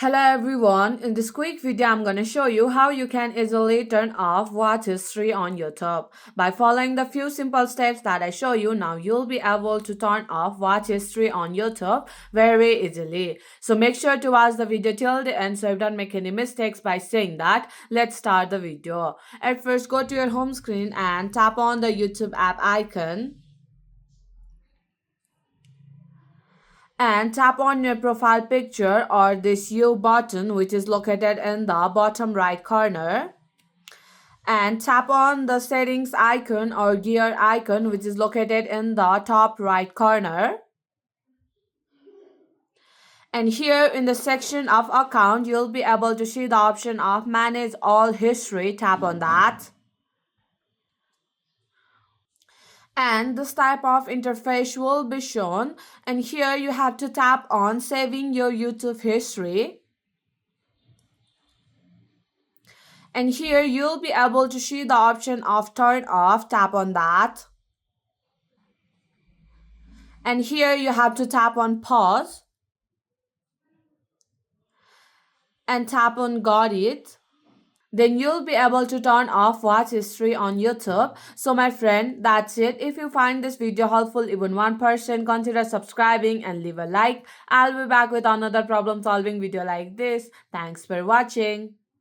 Hello everyone, in this quick video I'm going to show you how you can easily turn off watch history on YouTube. By following the few simple steps that I show you, now you'll be able to turn off watch history on YouTube very easily. So make sure to watch the video till the end so you don't make any mistakes by saying that. Let's start the video. At first, go to your home screen and tap on the YouTube app icon. And tap on your profile picture or this U button which is located in the bottom right corner, and tap on the settings icon or gear icon which is located in the top right corner. And here in the section of account you'll be able to see the option of manage all history. Tap on that. And this type of interface will be shown, and here you have to tap on saving your YouTube history, and here you'll be able to see the option of turn off. Tap on that, and here you have to tap on pause and tap on got it. Then you'll be able to turn off watch history on YouTube. So my friend, that's it. If you find this video helpful even 1%, consider subscribing and leave a like. I'll be back with another problem solving video like this. Thanks for watching.